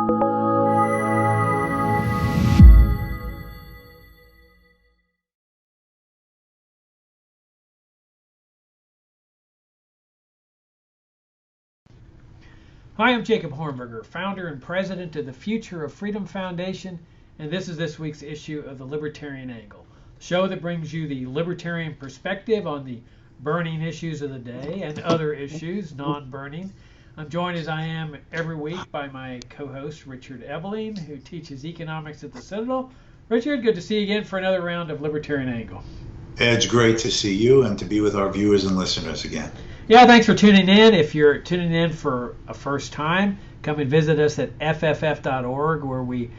Hi, I'm Jacob Hornberger, founder and president of the Future of Freedom Foundation, and this is this week's issue of the Libertarian Angle, the show that brings you the libertarian perspective on the burning issues of the day and other issues, non-burning. I'm joined as I am every week by my co-host, Richard Ebeling, who teaches economics at the Citadel. Richard, good to see you again for another round of Libertarian Angle. It's great to see you and to be with our viewers and listeners again. Yeah, thanks for tuning in. If you're tuning in for a first time, come and visit us at fff.org, where we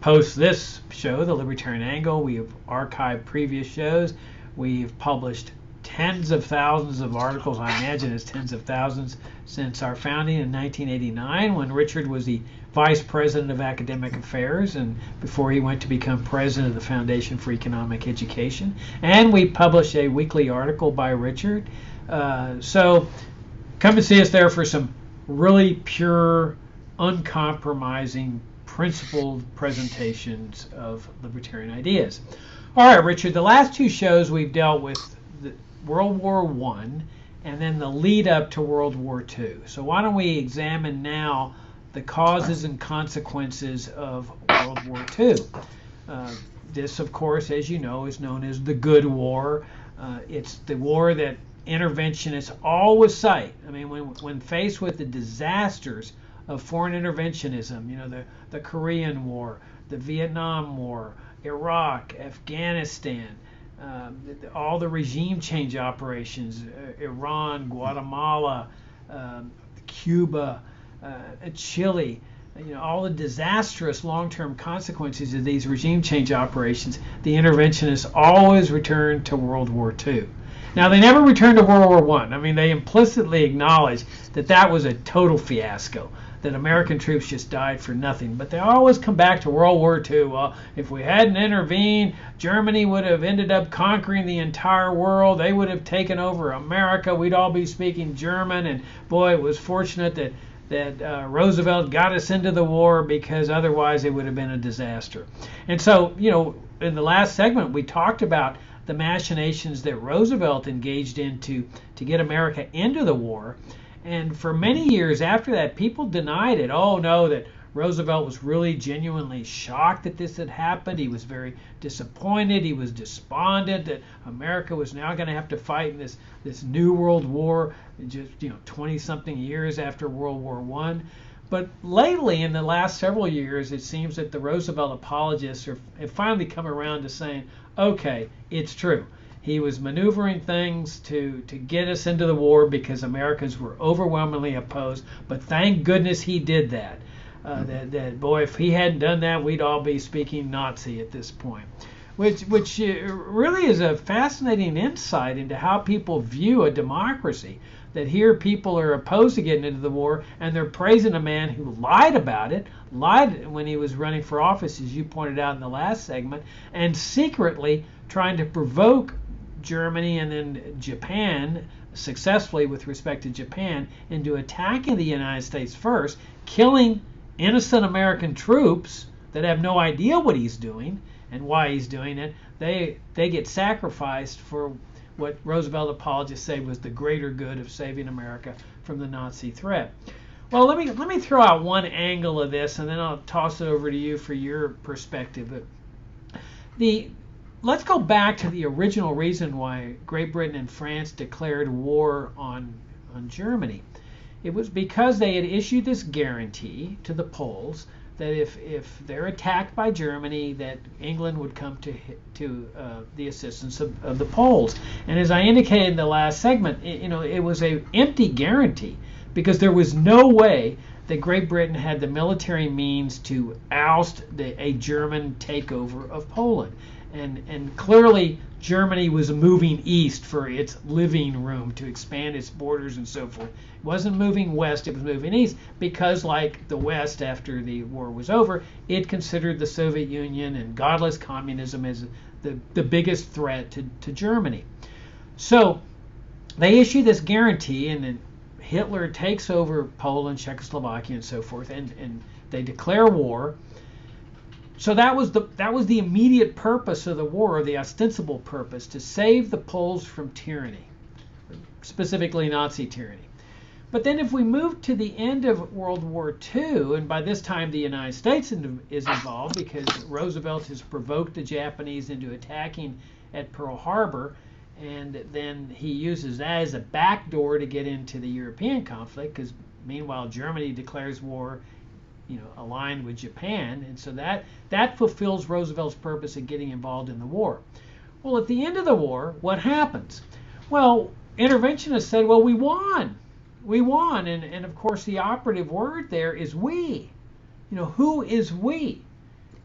post this show, The Libertarian Angle. We have archived previous shows. We've published tens of thousands of articles. I imagine it's tens of thousands since our founding in 1989, when Richard was the Vice President of Academic Affairs, and before he went to become President of the Foundation for Economic Education. And we publish a weekly article by Richard. So come and see us there for some really pure, uncompromising, principled presentations of libertarian ideas. All right, Richard, the last two shows we've dealt with World War I and then the lead up to World War II. So why don't we examine now the causes and consequences of World War II. This, of course, as you know, is known as the Good War. It's the war that interventionists always cite. I mean, when faced with the disasters of foreign interventionism, you know, the Korean War, the Vietnam War, Iraq, Afghanistan, all the regime change operations, Iran, Guatemala, Cuba, Chile, you know, all the disastrous long-term consequences of these regime change operations, the interventionists always return to World War II. Now, they never returned to World War I. I mean, they implicitly acknowledge that that was a total fiasco, that American troops just died for nothing. But they always come back to World War II. Well, if we hadn't intervened, Germany would have ended up conquering the entire world. They would have taken over America. We'd all be speaking German. And boy, it was fortunate that Roosevelt got us into the war, because otherwise it would have been a disaster. And so, you know, in the last segment, we talked about the machinations that Roosevelt engaged in to get America into the war. And for many years after that, people denied it. Oh, no, that Roosevelt was really genuinely shocked that this had happened. He was very disappointed. He was despondent that America was now going to have to fight in this new world war, just 20-something years after World War I. But lately, in the last several years, it seems that the Roosevelt apologists have finally come around to saying, okay, it's true. He was maneuvering things to get us into the war because Americans were overwhelmingly opposed. But thank goodness he did that. That boy, if he hadn't done that, we'd all be speaking Nazi at this point. Which really is a fascinating insight into how people view a democracy. That here people are opposed to getting into the war, and they're praising a man who lied about it, lied when he was running for office, as you pointed out in the last segment, and secretly trying to provoke Germany and then Japan, successfully with respect to Japan, into attacking the United States first, killing innocent American troops that have no idea what he's doing and why he's doing it. They get sacrificed for what Roosevelt apologists say was the greater good of saving America from the Nazi threat. Well, let me throw out one angle of this, and then I'll toss it over to you for your perspective. Let's go back to the original reason why Great Britain and France declared war on Germany. It was because they had issued this guarantee to the Poles that if they're attacked by Germany, that England would come to the assistance of the Poles. And as I indicated in the last segment, it was an empty guarantee, because there was no way that Great Britain had the military means to oust a German takeover of Poland. And clearly Germany was moving east for its living room to expand its borders and so forth. It wasn't moving west, it was moving east, because like the West after the war was over, it considered the Soviet Union and godless communism as the biggest threat to Germany. So they issue this guarantee, and then Hitler takes over Poland, Czechoslovakia, and so forth, and They declare war. So that was the immediate purpose of the war, or the ostensible purpose, to save the Poles from tyranny, specifically Nazi tyranny. But then if we move to the end of World War II, and by this time the United States is involved because Roosevelt has provoked the Japanese into attacking at Pearl Harbor, and then he uses that as a backdoor to get into the European conflict, because meanwhile Germany declares war, aligned with Japan, and so that fulfills Roosevelt's purpose of getting involved in the war. Well, at the end of the war, what happens? Well, interventionists said, well, we won, and of course the operative word there is we. Who is we?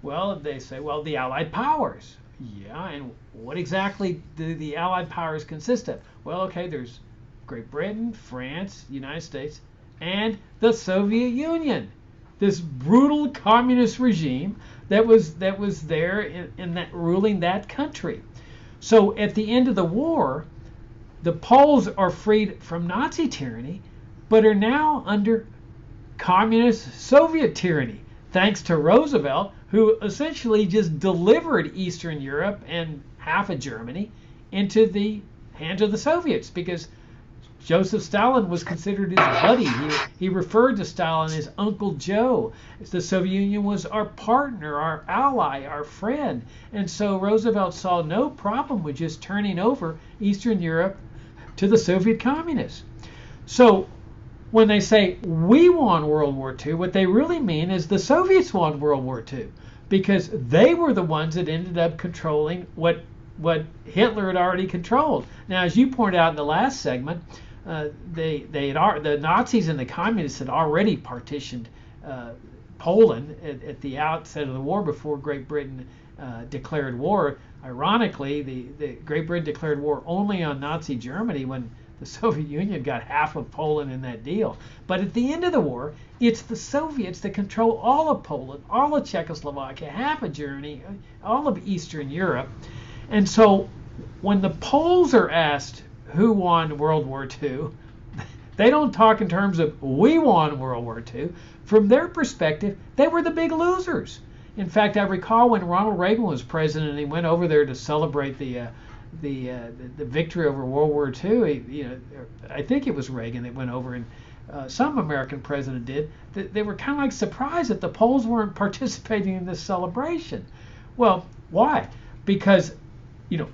Well, they say, well, the Allied powers. Yeah, and what exactly do the Allied powers consist of? Well, okay, there's Great Britain, France, United States, and the Soviet Union. This brutal communist regime that was there in that ruling that country. So at the end of the war, the Poles are freed from Nazi tyranny, but are now under communist Soviet tyranny, thanks to Roosevelt, who essentially just delivered Eastern Europe and half of Germany into the hands of the Soviets, because Joseph Stalin was considered his buddy. He referred to Stalin as Uncle Joe. The Soviet Union was our partner, our ally, our friend. And so Roosevelt saw no problem with just turning over Eastern Europe to the Soviet communists. So when they say we won World War II, what they really mean is the Soviets won World War II, because they were the ones that ended up controlling what Hitler had already controlled. Now, as you pointed out in the last segment, the Nazis and the communists had already partitioned Poland at the outset of the war, before Great Britain declared war. Ironically, the Great Britain declared war only on Nazi Germany when the Soviet Union got half of Poland in that deal. But at the end of the war, it's the Soviets that control all of Poland, all of Czechoslovakia, half of Germany, all of Eastern Europe. And so when the Poles are asked who won World War II, they don't talk in terms of we won World War II. From their perspective, they were the big losers. In fact, I recall when Ronald Reagan was president and he went over there to celebrate the victory over World War II. I think it was Reagan that went over, and some American president did. They were kind of like surprised that the Poles weren't participating in this celebration. Well, why? Because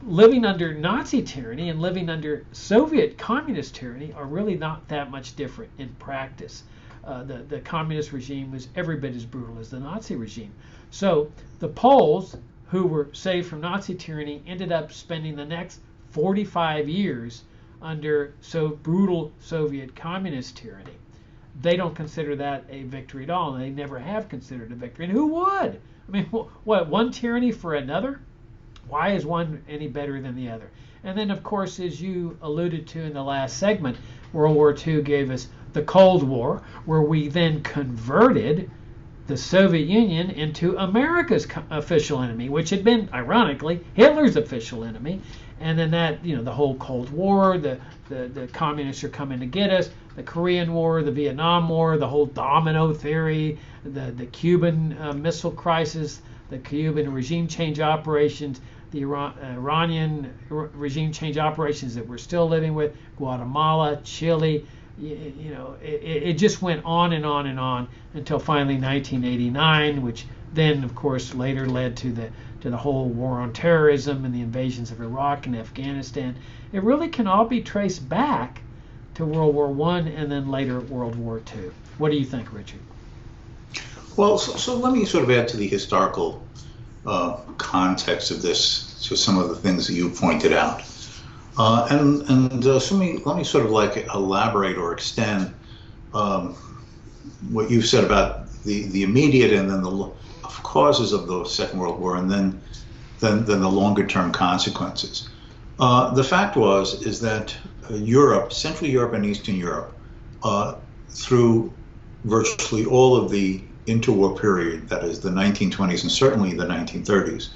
living under Nazi tyranny and living under Soviet communist tyranny are really not that much different in practice. The communist regime was every bit as brutal as the Nazi regime. So the Poles, who were saved from Nazi tyranny, ended up spending the next 45 years under so brutal Soviet communist tyranny. They don't consider that a victory at all, and they never have considered a victory. And who would? I mean, what, one tyranny for another? Why is one any better than the other? And then, of course, as you alluded to in the last segment, World War II gave us the Cold War, where we then converted the Soviet Union into America's official enemy, which had been, ironically, Hitler's official enemy. And then that, the whole Cold War, the communists are coming to get us, the Korean War, the Vietnam War, the whole domino theory, the Cuban Missile Crisis, the Cuban regime change operations, the Iranian regime change operations that we're still living with, Guatemala, Chile. It just went on and on and on until finally 1989, which then, of course, later led to the whole war on terrorism and the invasions of Iraq and Afghanistan. It really can all be traced back to World War I and then later World War II. What do you think, Richard? Well, so let me sort of add to the historical context of this, to some of the things that you pointed out. So let me sort of like elaborate or extend what you've said about the immediate and then the causes of the Second World War, and then the longer term consequences. The fact is that Europe, Central Europe and Eastern Europe, through virtually all of the interwar period, that is the 1920s and certainly the 1930s,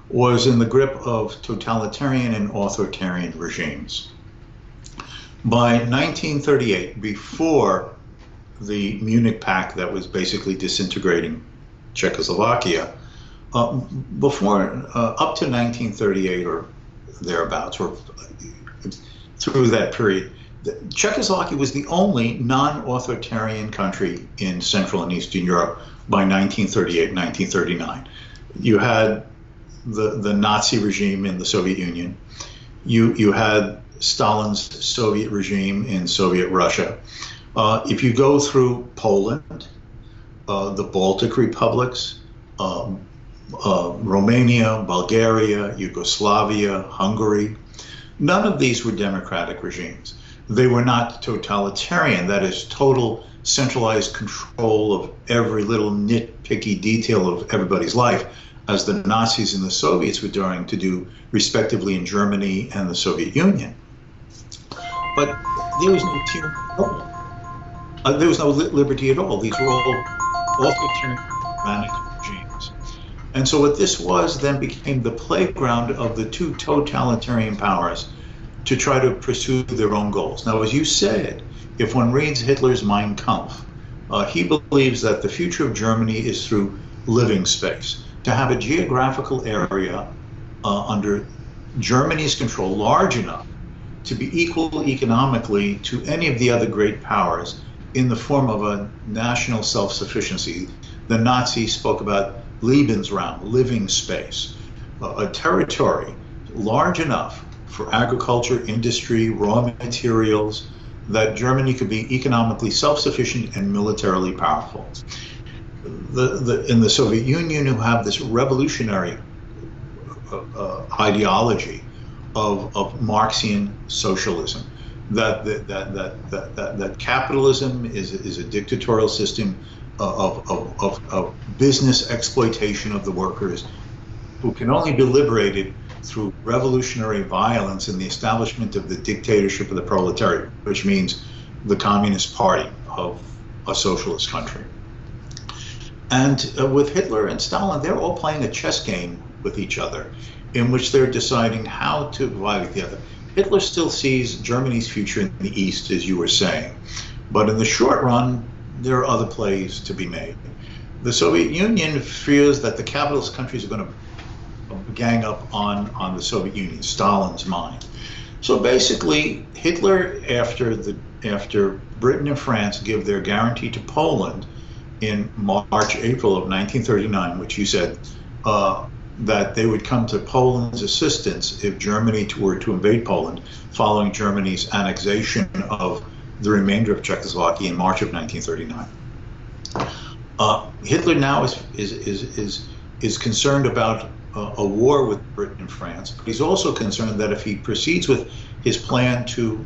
was in the grip of totalitarian and authoritarian regimes. By 1938, before the Munich Pact that was basically disintegrating Czechoslovakia. Before, up to 1938 or thereabouts, or through that period, Czechoslovakia was the only non-authoritarian country in Central and Eastern Europe by 1938, 1939. You had the Nazi regime in the Soviet Union. You had Stalin's Soviet regime in Soviet Russia. If you go through Poland, the Baltic republics, Romania, Bulgaria, Yugoslavia, Hungary, none of these were democratic regimes. They were not totalitarian, that is, total centralized control of every little nitpicky detail of everybody's life, as the Nazis and the Soviets were trying to do, respectively, in Germany and the Soviet Union. But there was no tyranny at all. There was no liberty at all. These were all authoritarian regimes. And so what this was then became the playground of the two totalitarian powers to try to pursue their own goals. Now, as you said, if one reads Hitler's Mein Kampf, he believes that the future of Germany is through living space, to have a geographical area under Germany's control large enough to be equal economically to any of the other great powers in the form of a national self-sufficiency. The Nazis spoke about Lebensraum, living space, a territory large enough for agriculture, industry, raw materials, that Germany could be economically self-sufficient and militarily powerful. In the Soviet Union, who have this revolutionary ideology of Marxian socialism, that capitalism is a dictatorial system of business exploitation of the workers, who can only be liberated through revolutionary violence and the establishment of the dictatorship of the proletariat, which means the Communist Party of a socialist country. And with Hitler and Stalin, they're all playing a chess game with each other, in which they're deciding how to vie with the other. Hitler still sees Germany's future in the East, as you were saying, but in the short run, there are other plays to be made. The Soviet Union fears that the capitalist countries are going to gang up on the Soviet Union, Stalin's mind. So basically, Hitler, after Britain and France give their guarantee to Poland in March, April of 1939, which you said that they would come to Poland's assistance if Germany were to invade Poland, following Germany's annexation of the remainder of Czechoslovakia in March of 1939. Hitler now is concerned about a war with Britain and France, but he's also concerned that if he proceeds with his plan to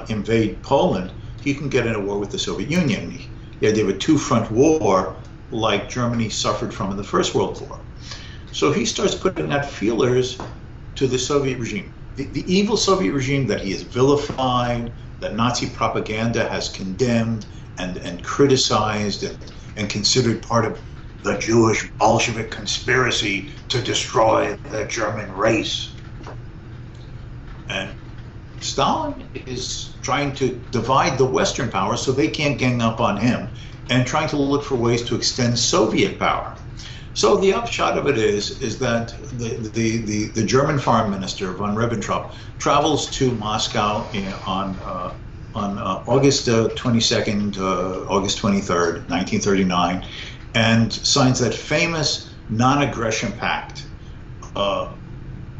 invade Poland, he can get in a war with the Soviet Union. The idea of a two-front war like Germany suffered from in the First World War. So he starts putting out feelers to the Soviet regime, the evil Soviet regime that he has vilified, that Nazi propaganda has condemned and criticized and considered part of the Jewish Bolshevik conspiracy to destroy the German race. And Stalin is trying to divide the Western powers so they can't gang up on him, and trying to look for ways to extend Soviet power. So the upshot of it is that the German foreign minister, von Ribbentrop, travels to Moscow on August 22nd, August 23rd, 1939, and signs that famous non-aggression pact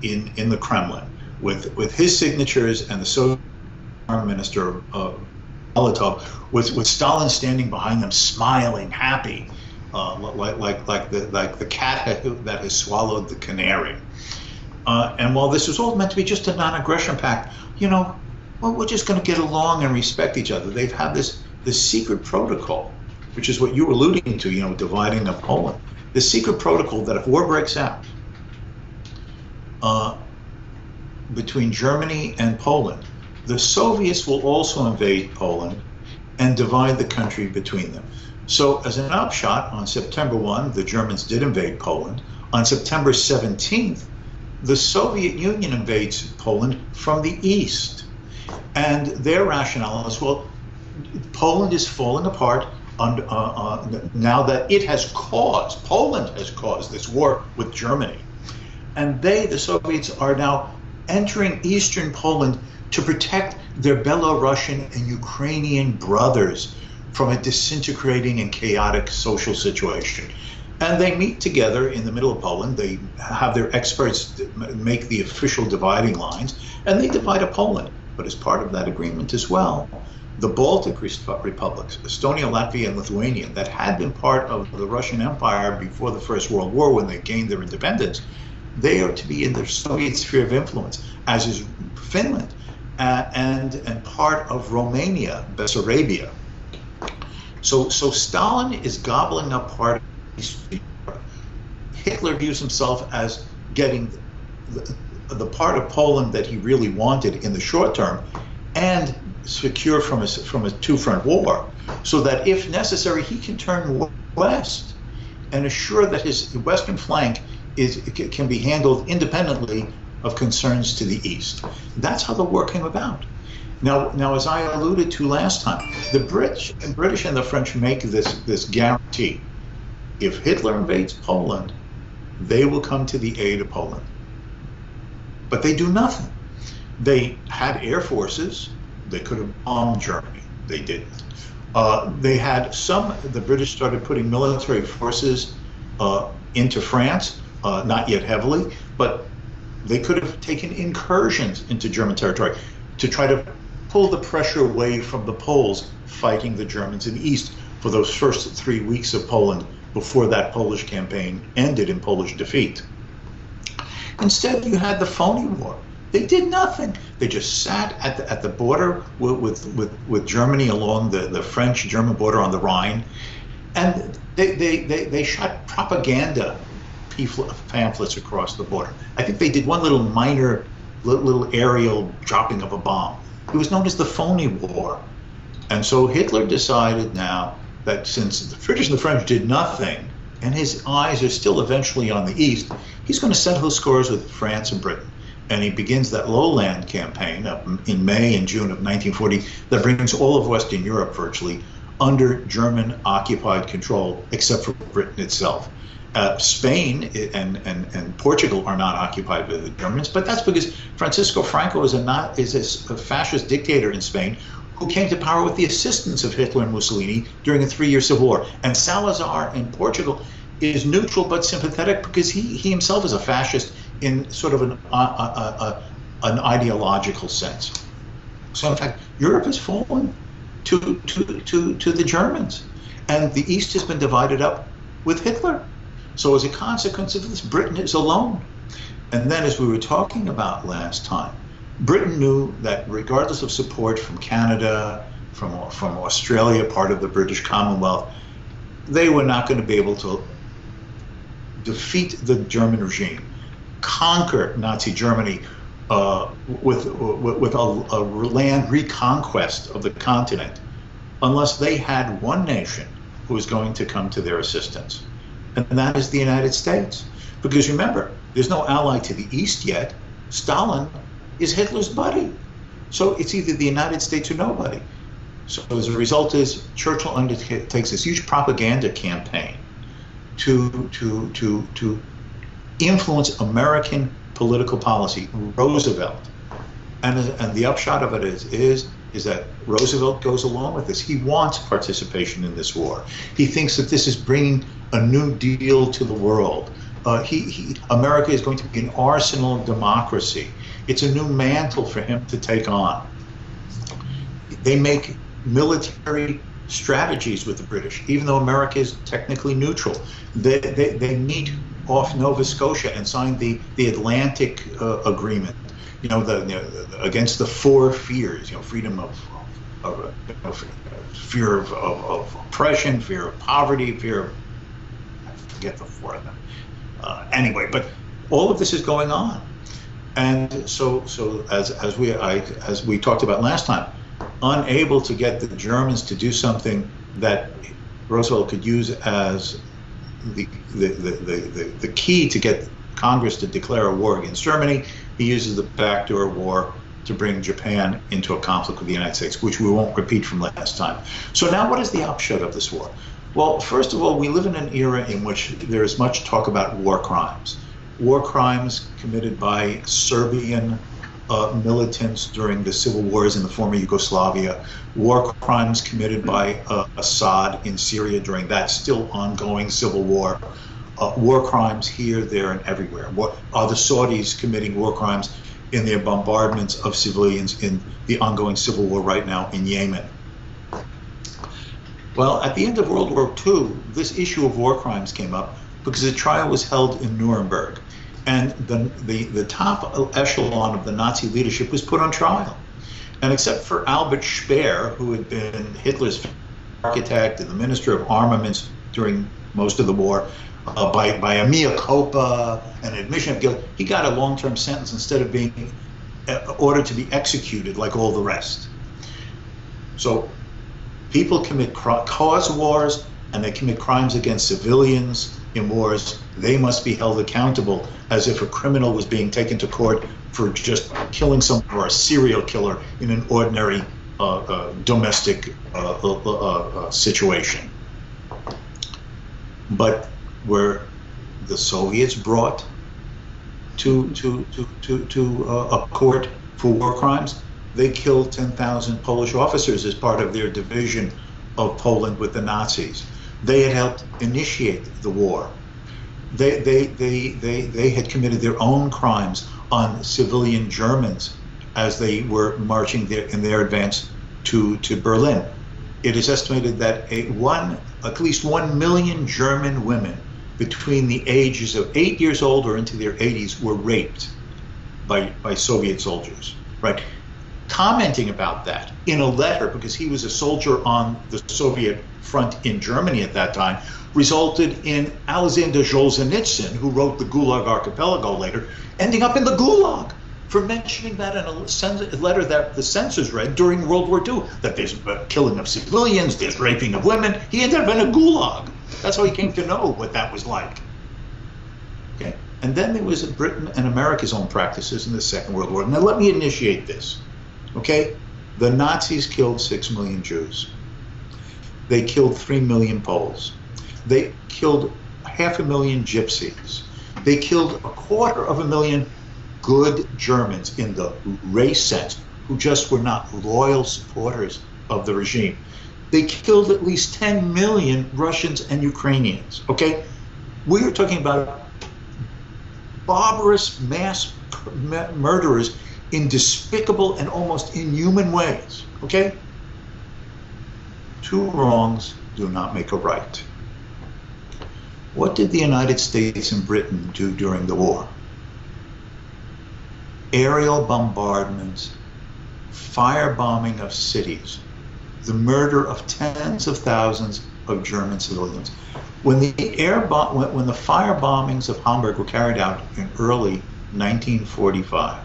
in the Kremlin with his signatures and the Soviet foreign minister Molotov, with Stalin standing behind them, smiling, happy, like the cat that has swallowed the canary. And while this was all meant to be just a non-aggression pact, well, we're just going to get along and respect each other. They've had this secret protocol, which is what you were alluding to, dividing of Poland. The secret protocol that if war breaks out between Germany and Poland, the Soviets will also invade Poland and divide the country between them. So as an upshot, on September 1, the Germans did invade Poland. On September 17th, the Soviet Union invades Poland from the east. And their rationale is, well, Poland is falling apart now that Poland has caused this war with Germany. And the Soviets, are now entering eastern Poland to protect their Belarusian and Ukrainian brothers from a disintegrating and chaotic social situation. And they meet together in the middle of Poland. They have their experts make the official dividing lines, and they divide up Poland. But as part of that agreement as well, the Baltic republics, Estonia, Latvia, and Lithuania, that had been part of the Russian Empire before the First World War when they gained their independence, they are to be in their Soviet sphere of influence, as is Finland and part of Romania, Bessarabia. So Stalin is gobbling up part of Eastern Europe. Hitler views himself as getting the part of Poland that he really wanted in the short term and secure from a two-front war, so that if necessary he can turn west and assure that his western flank can be handled independently of concerns to the east. That's how the war came about. Now, as I alluded to last time, the British and the French make this guarantee: if Hitler invades Poland, they will come to the aid of Poland. But they do nothing. They had air forces. They could have bombed Germany. They didn't. The British started putting military forces into France, not yet heavily, but they could have taken incursions into German territory to try to pull the pressure away from the Poles fighting the Germans in the east for those first 3 weeks of Poland before that Polish campaign ended in Polish defeat. Instead, you had the phony war. They did nothing. They just sat at the border with Germany along the French-German border on the Rhine, and they shot propaganda pamphlets across the border. I think they did one little minor little aerial dropping of a bomb. It was known as the phony war. And so Hitler decided now that since the British and the French did nothing, and his eyes are still eventually on the east, he's going to settle the scores with France and Britain. And he begins that lowland campaign up in May and June of 1940 that brings all of Western Europe virtually under German occupied control, except for Britain itself. Spain and Portugal are not occupied by the Germans, but that's because Francisco Franco is a fascist dictator in Spain who came to power with the assistance of Hitler and Mussolini during a 3-year civil war. And Salazar in Portugal is neutral but sympathetic because he himself is a fascist in sort of an ideological sense. So in fact, Europe has fallen to the Germans, and the East has been divided up with Hitler. So as a consequence of this, Britain is alone. And then, as we were talking about last time, Britain knew that regardless of support from Canada, from Australia, part of the British Commonwealth, they were not going to be able to defeat the German regime, conquer Nazi Germany with a land reconquest of the continent, unless they had one nation who was going to come to their assistance. And that is the United States. Because remember, there's no ally to the east yet. Stalin is Hitler's buddy. So it's either the United States or nobody. So as a result is Churchill undertakes this huge propaganda campaign to influence American political policy. Roosevelt. And the upshot of it is that Roosevelt goes along with this. He wants participation in this war. He thinks that this is bringing a new deal to the world. America is going to be an arsenal of democracy. It's a new mantle for him to take on. They make military strategies with the British, even though America is technically neutral. They meet off Nova Scotia and sign the Atlantic Agreement. Against the four fears, freedom fear of oppression, fear of poverty, fear of, I forget the four of them. Anyway, but all of this is going on, and so as we talked about last time, unable to get the Germans to do something that Roosevelt could use as the key to get Congress to declare a war against Germany, he uses the backdoor war to bring Japan into a conflict with the United States, which we won't repeat from last time. So now what is the upshot of this war? Well, first of all, we live in an era in which there is much talk about war crimes. War crimes committed by Serbian militants during the civil wars in the former Yugoslavia, war crimes committed by Assad in Syria during that still ongoing civil war, war crimes here, there, and everywhere. Are the Saudis committing war crimes in their bombardments of civilians in the ongoing civil war right now in Yemen? Well, at the end of World War II, this issue of war crimes came up because a trial was held in Nuremberg. And the top echelon of the Nazi leadership was put on trial. And except for Albert Speer, who had been Hitler's architect and the Minister of Armaments during most of the war, by a mea culpa, an admission of guilt, he got a long-term sentence instead of being ordered to be executed like all the rest. So people commit cause wars, and they commit crimes against civilians in wars. They must be held accountable as if a criminal was being taken to court for just killing someone, or a serial killer in an ordinary domestic situation. But were the Soviets brought to a court for war crimes? They killed 10,000 Polish officers as part of their division of Poland with the Nazis. They had helped initiate the war. They had committed their own crimes on civilian Germans as they were marching in their advance to Berlin. It is estimated that at least 1 million German women between the ages of 8 years old or into their 80s were raped by Soviet soldiers, right? Commenting about that in a letter, because he was a soldier on the Soviet front in Germany at that time, resulted in Alexander Solzhenitsyn, who wrote the Gulag Archipelago later, ending up in the Gulag for mentioning that in a letter that the censors read during World War II, that there's killing of civilians, there's raping of women. He ended up in a Gulag. That's how he came to know what that was like. Okay, and then there was Britain and America's own practices in the Second World War. Now let me initiate this. Okay, the Nazis killed 6 million Jews. They killed 3 million Poles. They killed 500,000 gypsies. They killed 250,000 good Germans in the race sense, who just were not loyal supporters of the regime. They killed at least 10 million Russians and Ukrainians, okay? We are talking about barbarous mass murderers in despicable and almost inhuman ways, okay? Two wrongs do not make a right. What did the United States and Britain do during the war? Aerial bombardments, firebombing of cities, the murder of tens of thousands of German civilians. When the fire bombings of Hamburg were carried out in early 1945,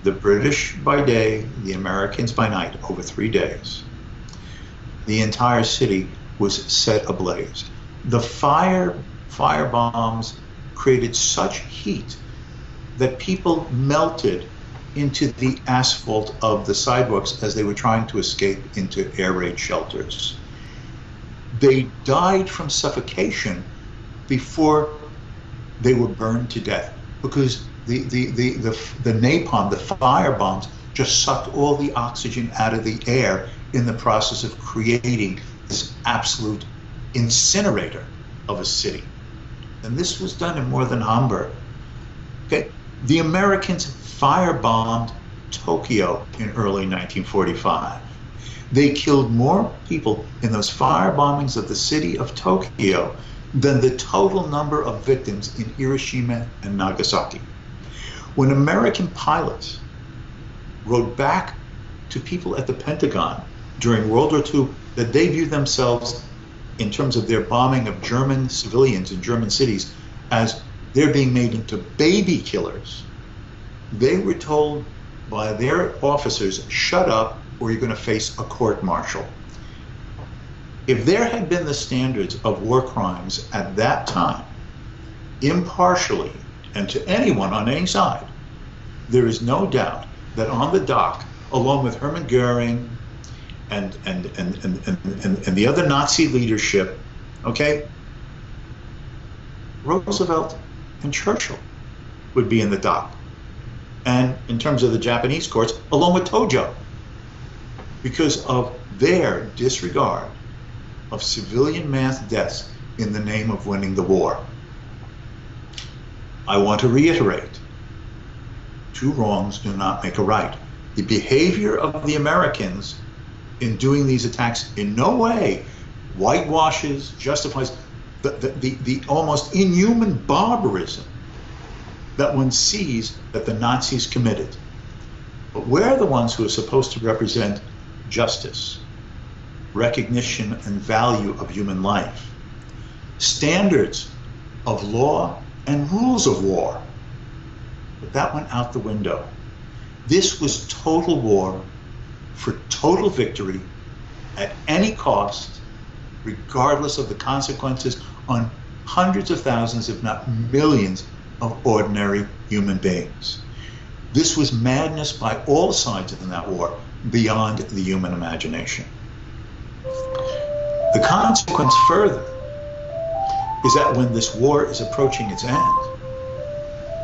the British by day, the Americans by night, over 3 days, the entire city was set ablaze. The fire bombs created such heat that people melted into the asphalt of the sidewalks as they were trying to escape into air raid shelters. They died from suffocation before they were burned to death, because the napalm, the fire bombs, just sucked all the oxygen out of the air in the process of creating this absolute incinerator of a city. And this was done in more than Hamburg. Okay, the Americans firebombed Tokyo in early 1945. They killed more people in those fire bombings of the city of Tokyo than the total number of victims in Hiroshima and Nagasaki. When American pilots wrote back to people at the Pentagon during World War II that they viewed themselves, in terms of their bombing of German civilians in German cities, as they're being made into baby killers, they were told by their officers, shut up or you're going to face a court-martial. If there had been the standards of war crimes at that time, impartially and to anyone on any side, there is no doubt that on the dock, along with Hermann Goering and the other Nazi leadership, okay, Roosevelt and Churchill would be in the dock. And in terms of the Japanese courts, along with Tojo, because of their disregard of civilian mass deaths in the name of winning the war. I want to reiterate, two wrongs do not make a right. The behavior of the Americans in doing these attacks in no way whitewashes, justifies the almost inhuman barbarism that one sees that the Nazis committed. But we're the ones who are supposed to represent justice, recognition and value of human life, standards of law and rules of war. But that went out the window. This was total war for total victory at any cost, regardless of the consequences on hundreds of thousands, if not millions, of ordinary human beings. This was madness by all sides in that war, beyond the human imagination. The consequence further is that when this war is approaching its end,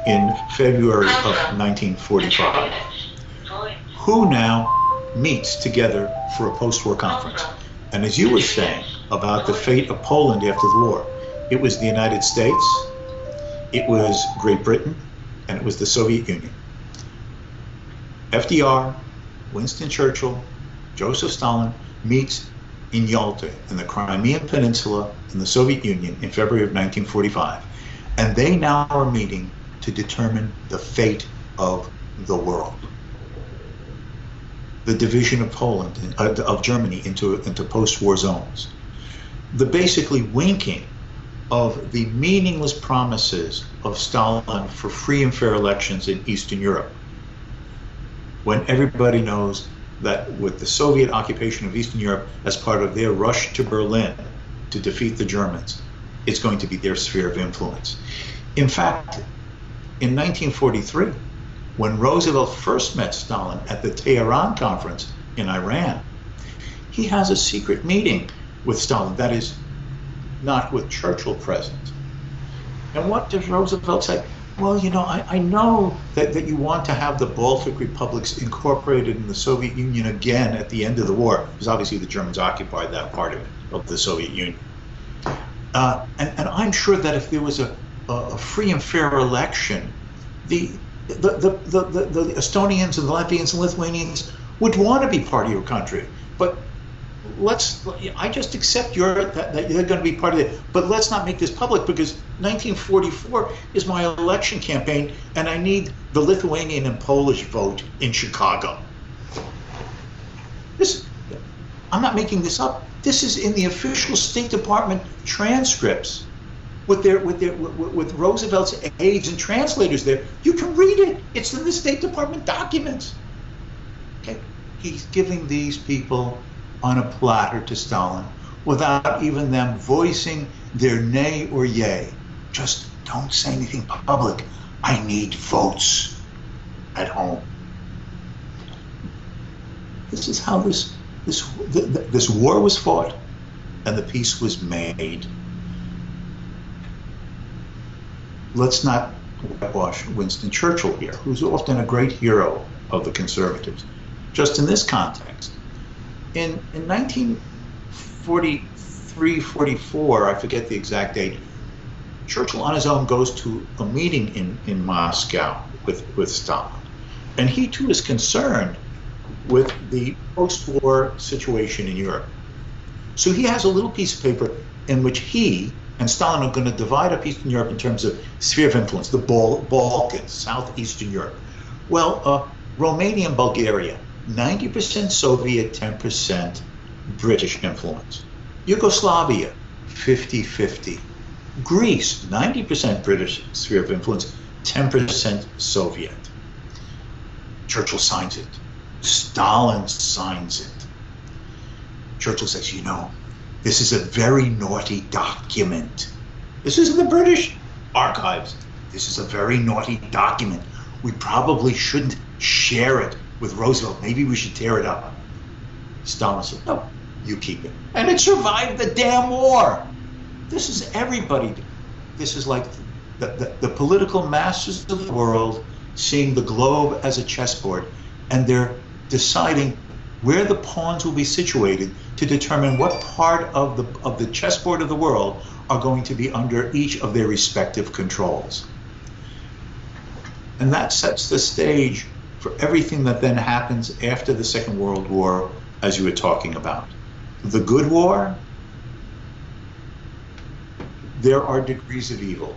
in February of 1945, who now meets together for a post-war conference? And as you were saying about the fate of Poland after the war, it was the United States, it was Great Britain, and it was the Soviet Union. FDR, Winston Churchill, Joseph Stalin meets in Yalta in the Crimean Peninsula in the Soviet Union in February of 1945. And they now are meeting to determine the fate of the world. The division of Poland, of Germany into post-war zones. The basically winking of the meaningless promises of Stalin for free and fair elections in Eastern Europe, when everybody knows that with the Soviet occupation of Eastern Europe as part of their rush to Berlin to defeat the Germans, it's going to be their sphere of influence. In fact, in 1943, when Roosevelt first met Stalin at the Tehran conference in Iran, he has a secret meeting with Stalin, that is, not with Churchill present. And what does Roosevelt say? Well, you know, I know that you want to have the Baltic republics incorporated in the Soviet Union again at the end of the war, because obviously the Germans occupied that part of the Soviet Union. And I'm sure that if there was a free and fair election, the Estonians and the Latvians and Lithuanians would want to be part of your country. But I just accept that you're going to be part of it, but let's not make this public, because 1944 is my election campaign and I need the Lithuanian and Polish vote in Chicago. I'm not making this up. This is in the official State Department transcripts with Roosevelt's aides and translators there. You can read it. It's in the State Department documents. Okay, he's giving these people on a platter to Stalin without even them voicing their nay or yay. Just don't say anything public. I need votes at home. This is how this war was fought and the peace was made. Let's not whitewash Winston Churchill here, who's often a great hero of the conservatives. Just in this context, in 1943, 44, I forget the exact date, Churchill on his own goes to a meeting in Moscow with Stalin. And he too is concerned with the post-war situation in Europe. So he has a little piece of paper in which he and Stalin are going to divide up Eastern Europe in terms of sphere of influence, the Balkans, Southeastern Europe. Well, Romania and Bulgaria, 90% Soviet, 10% British influence. Yugoslavia, 50-50. Greece, 90% British sphere of influence, 10% Soviet. Churchill signs it. Stalin signs it. Churchill says, you know, this is a very naughty document. This isn't the British archives. This is a very naughty document. We probably shouldn't share it with Roosevelt. Maybe we should tear it up. Stalin said, no, you keep it. And it survived the damn war. This is everybody. This is like the political masters of the world seeing the globe as a chessboard, and they're deciding where the pawns will be situated to determine what part of the chessboard of the world are going to be under each of their respective controls. And that sets the stage for everything that then happens after the Second World War, as you were talking about. The good war, there are degrees of evil.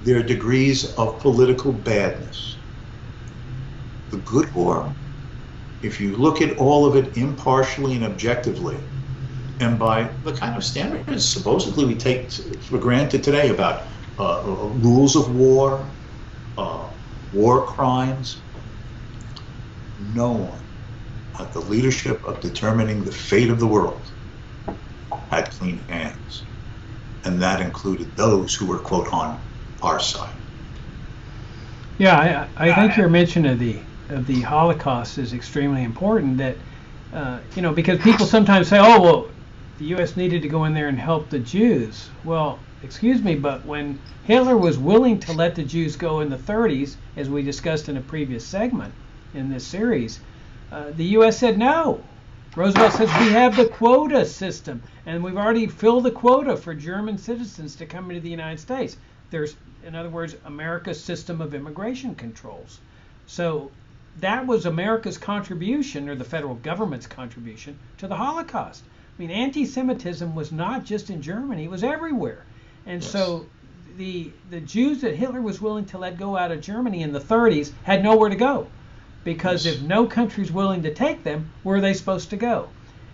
There are degrees of political badness. The good war, if you look at all of it impartially and objectively, and by the kind of standards supposedly we take for granted today about rules of war, war crimes, no one at the leadership of determining the fate of the world had clean hands. And that included those who were, quote, on our side. Yeah, I think your mention of the Holocaust is extremely important. That because people sometimes say, "Oh, well, the U.S. needed to go in there and help the Jews." Well, excuse me, but when Hitler was willing to let the Jews go in the 30s, as we discussed in a previous segment in this series, the U.S. said no. Roosevelt says we have the quota system, and we've already filled the quota for German citizens to come into the United States. There's, in other words, America's system of immigration controls. So that was America's contribution, or the federal government's contribution, to the Holocaust. I mean, anti-Semitism was not just in Germany, it was everywhere. And yes. So the Jews that Hitler was willing to let go out of Germany in the 30s had nowhere to go. Because yes. If no country's willing to take them, where are they supposed to go?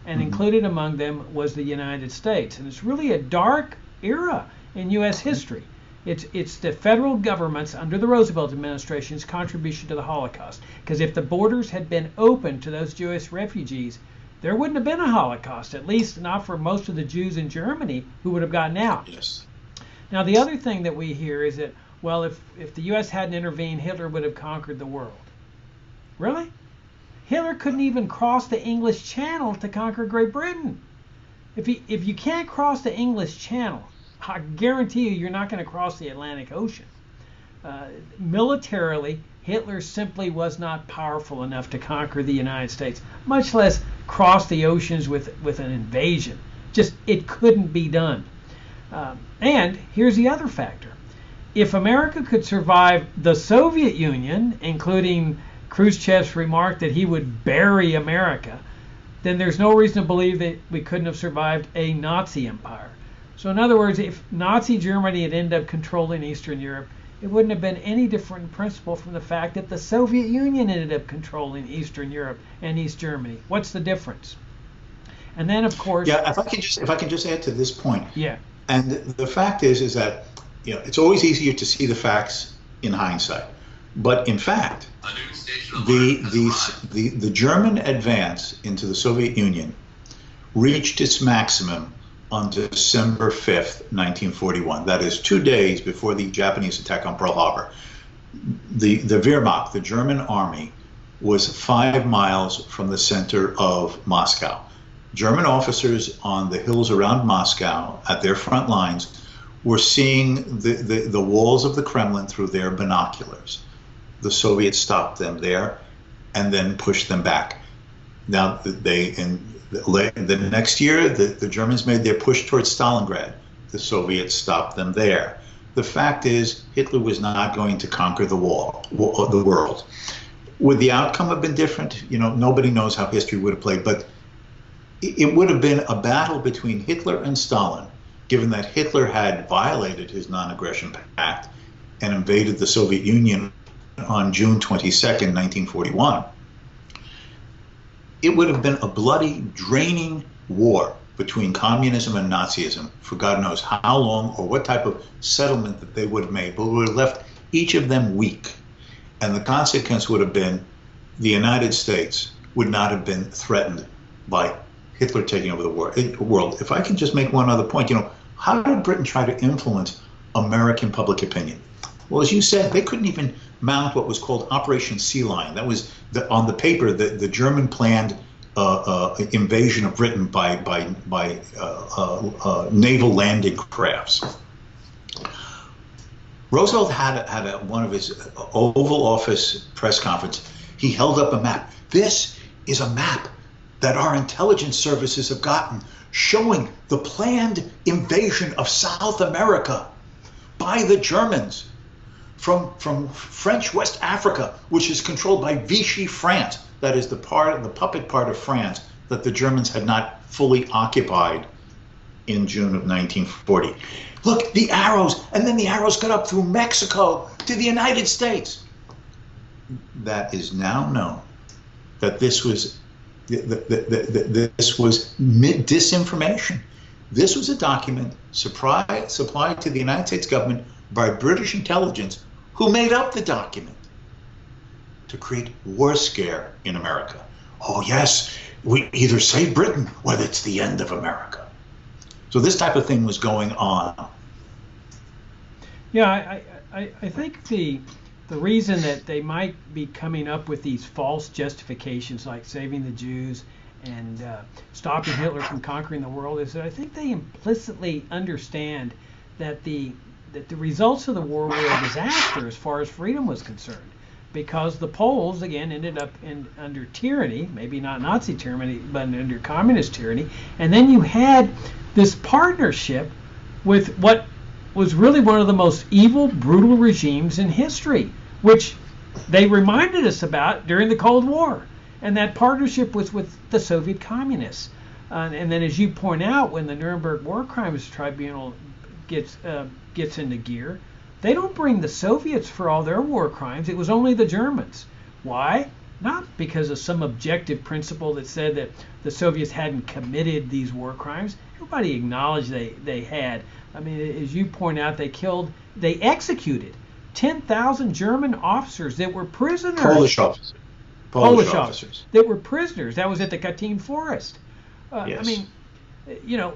And included among them was the United States. And it's really a dark era in U.S. history. It's the federal government's, under the Roosevelt administration's, contribution to the Holocaust. Because if the borders had been open to those Jewish refugees, there wouldn't have been a Holocaust, at least not for most of the Jews in Germany who would have gotten out. Yes. Now, the other thing that we hear is that, well, if the U.S. hadn't intervened, Hitler would have conquered the world. Really? Hitler couldn't even cross the English Channel to conquer Great Britain. If you can't cross the English Channel, I guarantee you're not going to cross the Atlantic Ocean. Militarily, Hitler simply was not powerful enough to conquer the United States, much less cross the oceans with an invasion. Just, it couldn't be done. And here's the other factor. If America could survive the Soviet Union, including Khrushchev's remark that he would bury America, then there's no reason to believe that we couldn't have survived a Nazi empire. So in other words, if Nazi Germany had ended up controlling Eastern Europe, it wouldn't have been any different in principle from the fact that the Soviet Union ended up controlling Eastern Europe and East Germany. What's the difference? And then, of course... Yeah, if I can just add to this point. Yeah. And the fact is that it's always easier to see the facts in hindsight. But in fact, the German advance into the Soviet Union reached its maximum on December 5th, 1941. That is 2 days before the Japanese attack on Pearl Harbor. The Wehrmacht, the German army, was 5 miles from the center of Moscow. German officers on the hills around Moscow at their front lines were seeing the walls of the Kremlin through their binoculars. The Soviets stopped them there and then pushed them back. Now, the next year, the Germans made their push towards Stalingrad. The Soviets stopped them there. The fact is, Hitler was not going to conquer the world. Would the outcome have been different? Nobody knows how history would have played, but it would have been a battle between Hitler and Stalin, given that Hitler had violated his non-aggression pact and invaded the Soviet Union on June 22nd, 1941. It would have been a bloody, draining war between communism and Nazism for God knows how long or what type of settlement that they would have made, but it would have left each of them weak. And the consequence would have been the United States would not have been threatened by Hitler taking over the world. If I can just make one other point, how did Britain try to influence American public opinion? Well, as you said, they couldn't even mount what was called Operation Sea Lion. That was on the paper the German planned invasion of Britain by naval landing crafts. Roosevelt had one of his Oval Office press conference. He held up a map. This is a map that our intelligence services have gotten, showing the planned invasion of South America by the Germans from French West Africa, which is controlled by Vichy France. That is the puppet part of France that the Germans had not fully occupied in June of 1940. Look, the arrows, and then the arrows got up through Mexico to the United States. That is now known that this was disinformation. This was a document supplied to the United States government by British intelligence, who made up the document to create war scare in America. Oh yes, we either save Britain or it's the end of America. So this type of thing was going on. Yeah, I think the reason that they might be coming up with these false justifications like saving the Jews and stopping Hitler from conquering the world is that I think they implicitly understand that the results of the war were a disaster as far as freedom was concerned, because the Poles again ended up under tyranny, maybe not Nazi tyranny, but under communist tyranny, and then you had this partnership with what was really one of the most evil, brutal regimes in history, which they reminded us about during the Cold War. And that partnership was with the Soviet communists. And then, as you point out, when the Nuremberg War Crimes Tribunal gets into gear, they don't bring the Soviets for all their war crimes. It was only the Germans. Why? Not because of some objective principle that said that the Soviets hadn't committed these war crimes. Everybody acknowledged they had. I mean, as you point out, they executed 10,000 German officers that were prisoners. Polish officers that were prisoners. That was at the Katyn Forest. Yes. I mean,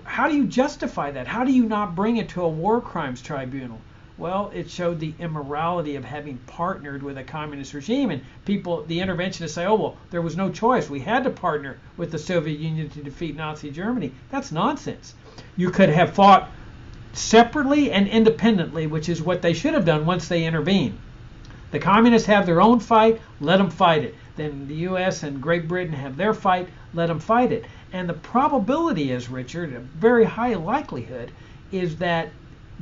how do you justify that? How do you not bring it to a war crimes tribunal? Well, it showed the immorality of having partnered with a communist regime, and the interventionists say, oh, well, there was no choice. We had to partner with the Soviet Union to defeat Nazi Germany. That's nonsense. You could have fought separately and independently, which is what they should have done once they intervened. The communists have their own fight, let them fight it. Then the U.S. and Great Britain have their fight, let them fight it. And the probability is, Richard, a very high likelihood, is that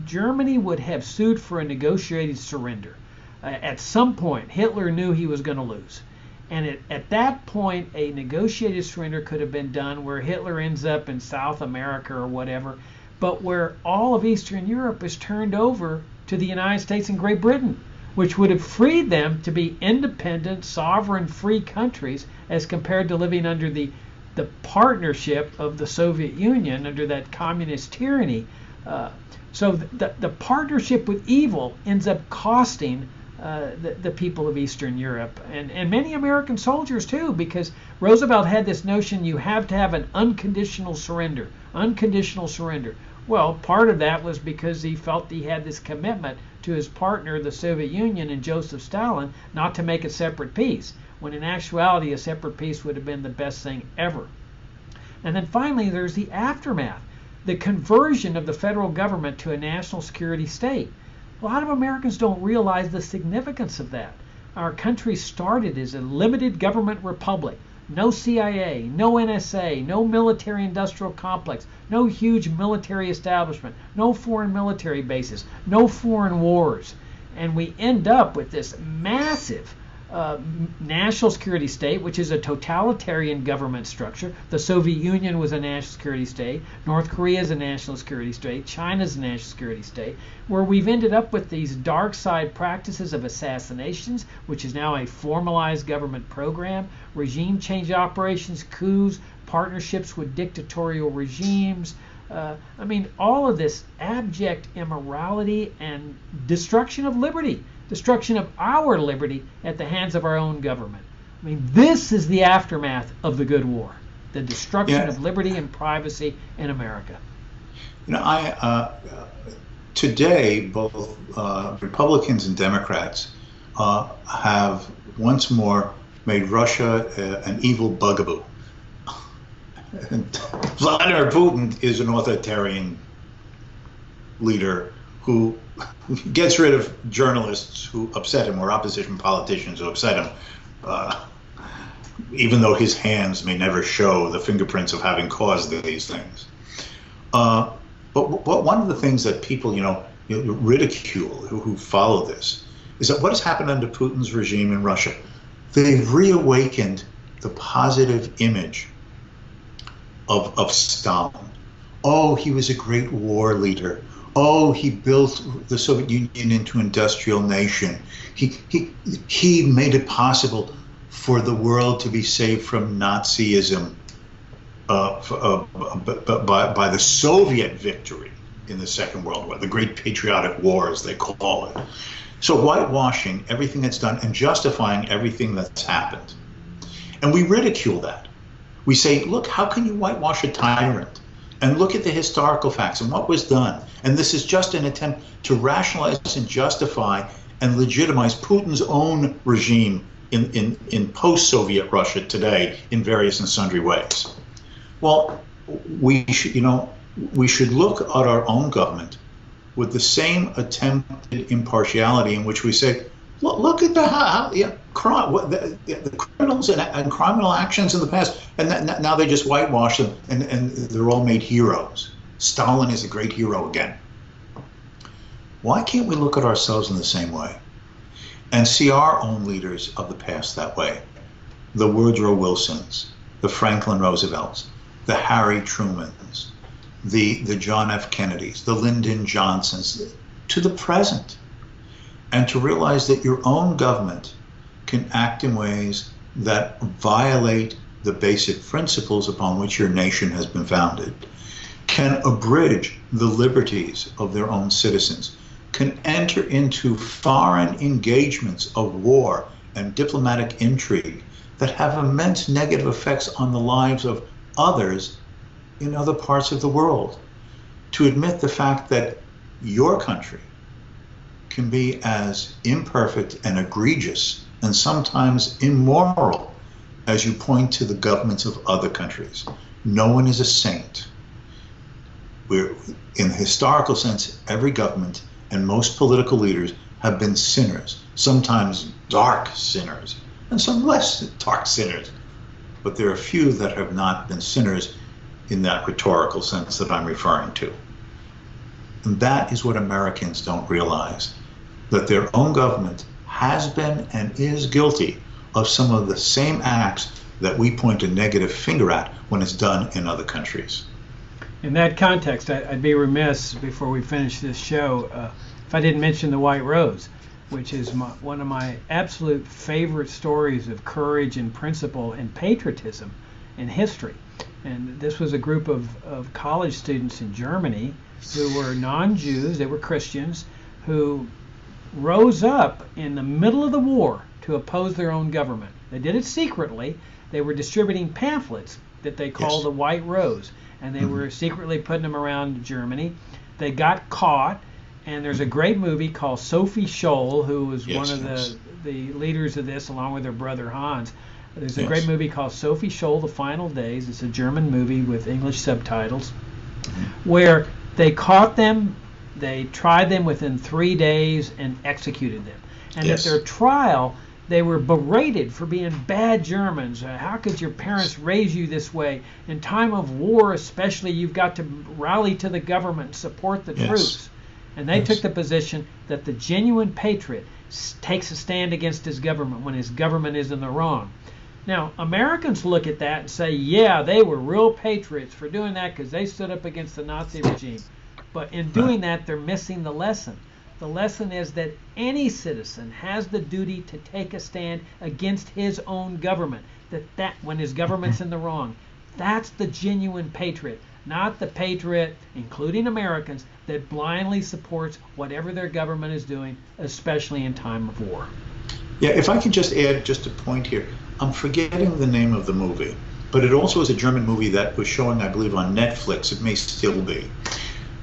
Germany would have sued for a negotiated surrender. At some point, Hitler knew he was going to lose. And at that point, a negotiated surrender could have been done where Hitler ends up in South America or whatever, but where all of Eastern Europe is turned over to the United States and Great Britain, which would have freed them to be independent, sovereign, free countries as compared to living under the partnership of the Soviet Union under that communist tyranny. So the partnership with evil ends up costing the people of Eastern Europe and many American soldiers too, because Roosevelt had this notion you have to have an unconditional surrender. Unconditional surrender. Well, part of that was because he felt he had this commitment to his partner, the Soviet Union, and Joseph Stalin, not to make a separate peace, when in actuality a separate peace would have been the best thing ever. And then finally there's the aftermath, the conversion of the federal government to a national security state. A lot of Americans don't realize the significance of that. Our country started as a limited government republic. No CIA, no NSA, no military-industrial complex, no huge military establishment, no foreign military bases, no foreign wars. And we end up with this massive national security state, which is a totalitarian government structure. The Soviet Union was a national security state. North Korea is a national security state. China is a national security state, where we've ended up with these dark side practices of assassinations, which is now a formalized government program, regime change operations, coups, partnerships with dictatorial regimes. I mean, all of this abject immorality and destruction of liberty. Destruction of our liberty at the hands of our own government. I mean, this is the aftermath of the good war, the destruction of liberty and privacy in America. Today, both Republicans and Democrats have once more made Russia an evil bugaboo. Vladimir Putin is an authoritarian leader who gets rid of journalists who upset him or opposition politicians who upset him, even though his hands may never show the fingerprints of having caused these things. But one of the things that people, ridicule who follow this is that what has happened under Putin's regime in Russia? They've reawakened the positive image of Stalin. Oh, he was a great war leader. Oh, he built the Soviet Union into an industrial nation. He made it possible for the world to be saved from Nazism by the Soviet victory in the Second World War, the Great Patriotic War, as they call it. So whitewashing everything that's done and justifying everything that's happened. And we ridicule that. We say, look, how can you whitewash a tyrant? And look at the historical facts and what was done. And this is just an attempt to rationalize and justify and legitimize Putin's own regime in post-Soviet Russia today in various and sundry ways. Well, we should look at our own government with the same attempted impartiality in which we say, look at the criminals and criminal actions in the past, and now they just whitewash them, and they're all made heroes. Stalin is a great hero again. Why can't we look at ourselves in the same way and see our own leaders of the past that way? The Woodrow Wilsons, the Franklin Roosevelts, the Harry Trumans, the John F. Kennedys, the Lyndon Johnsons, to the present. And to realize that your own government can act in ways that violate the basic principles upon which your nation has been founded, can abridge the liberties of their own citizens, can enter into foreign engagements of war and diplomatic intrigue that have immense negative effects on the lives of others in other parts of the world. To admit the fact that your country can be as imperfect and egregious and sometimes immoral as you point to the governments of other countries. No one is a saint. In the historical sense, every government and most political leaders have been sinners, sometimes dark sinners, and some less dark sinners. But there are few that have not been sinners in that rhetorical sense that I'm referring to. And that is what Americans don't realize, that their own government has been and is guilty of some of the same acts that we point a negative finger at when it's done in other countries. In that context, I'd be remiss before we finish this show if I didn't mention the White Rose, which is one of my absolute favorite stories of courage and principle and patriotism in history. And this was a group of college students in Germany who were non-Jews, they were Christians, who rose up in the middle of the war to oppose their own government. They did it secretly. They were distributing pamphlets that they called the White Rose, and they were secretly putting them around Germany. They got caught, and there's a great movie called Sophie Scholl, who was one of the leaders of this, along with her brother Hans. There's a great movie called Sophie Scholl, The Final Days. It's a German movie with English subtitles, where they caught them, they tried them within 3 days and executed them. And at their trial, they were berated for being bad Germans. How could your parents raise you this way? In time of war especially, you've got to rally to the government and support the troops. And they took the position that the genuine patriot takes a stand against his government when his government is in the wrong. Now, Americans look at that and say, yeah, they were real patriots for doing that because they stood up against the Nazi regime. But in doing that, they're missing the lesson. The lesson is that any citizen has the duty to take a stand against his own government. That when his government's in the wrong, that's the genuine patriot, not the patriot, including Americans, that blindly supports whatever their government is doing, especially in time of war. Yeah, if I can just add just a point here. I'm forgetting the name of the movie, but it also is a German movie that was showing, I believe, on Netflix. It may still be.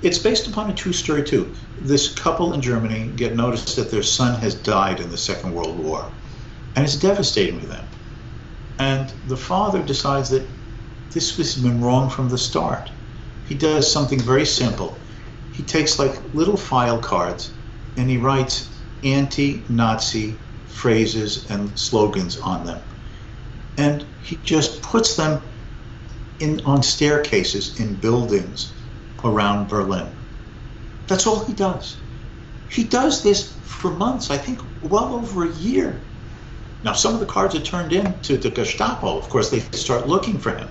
It's based upon a true story too. This couple in Germany get noticed that their son has died in the Second World War, and it's devastating to them. And the father decides that this has been wrong from the start. He does something very simple. He takes like little file cards and he writes anti-Nazi phrases and slogans on them. And he just puts them on staircases in buildings around Berlin. That's all he does. He does this for months, I think well over a year. Now, some of the cards are turned in to the Gestapo. Of course, they start looking for him.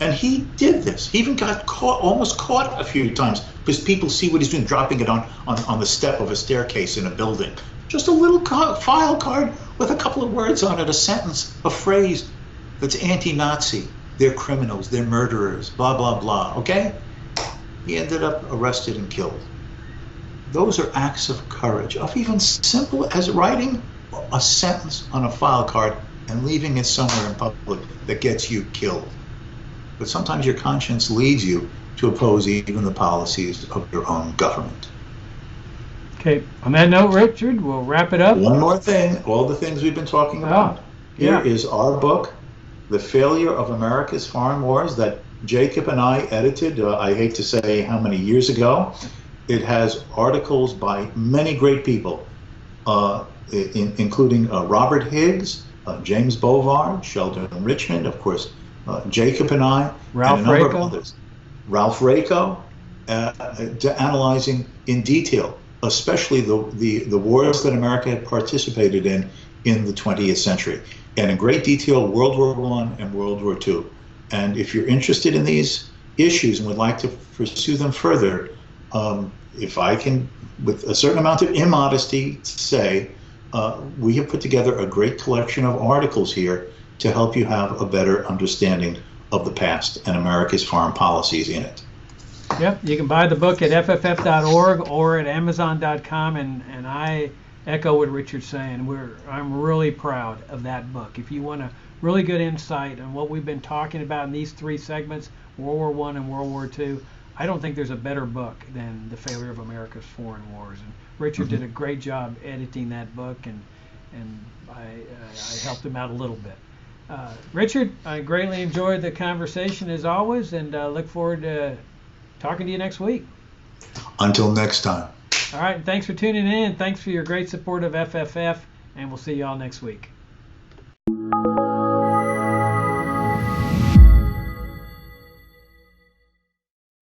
And he did this. He even got caught, almost caught a few times, because people see what he's doing, dropping it on the step of a staircase in a building. Just a little file card with a couple of words on it, a sentence, a phrase that's anti-Nazi. They're criminals, they're murderers, blah, blah, blah, okay? He ended up arrested and killed. Those are acts of courage, of even simple as writing a sentence on a file card and leaving it somewhere in public that gets you killed. But sometimes your conscience leads you to oppose even the policies of your own government. Okay, on that note, Richard, we'll wrap it up. One more thing, all the things we've been talking about. Here is our book, The Failure of America's Foreign Wars, that Jacob and I edited, I hate to say how many years ago. It has articles by many great people, including Robert Higgs, James Bovard, Sheldon Richmond, of course, Jacob and I, Ralph and a number Raico. of others. Ralph Raico, analyzing in detail, especially the wars that America had participated in the 20th century, and in great detail, World War I and World War II. And if you're interested in these issues and would like to pursue them further, if I can, with a certain amount of immodesty, say, we have put together a great collection of articles here to help you have a better understanding of the past and America's foreign policies in it. Yep, you can buy the book at fff.org or at amazon.com, and I echo what Richard's saying. I'm really proud of that book. If you want a really good insight on what we've been talking about in these three segments, World War I and World War II, I don't think there's a better book than The Failure of America's Foreign Wars. And Richard did a great job editing that book, and I helped him out a little bit. Richard, I greatly enjoyed the conversation as always, and look forward to talking to you next week. Until next time. All right, and thanks for tuning in. Thanks for your great support of FFF, and we'll see you all next week.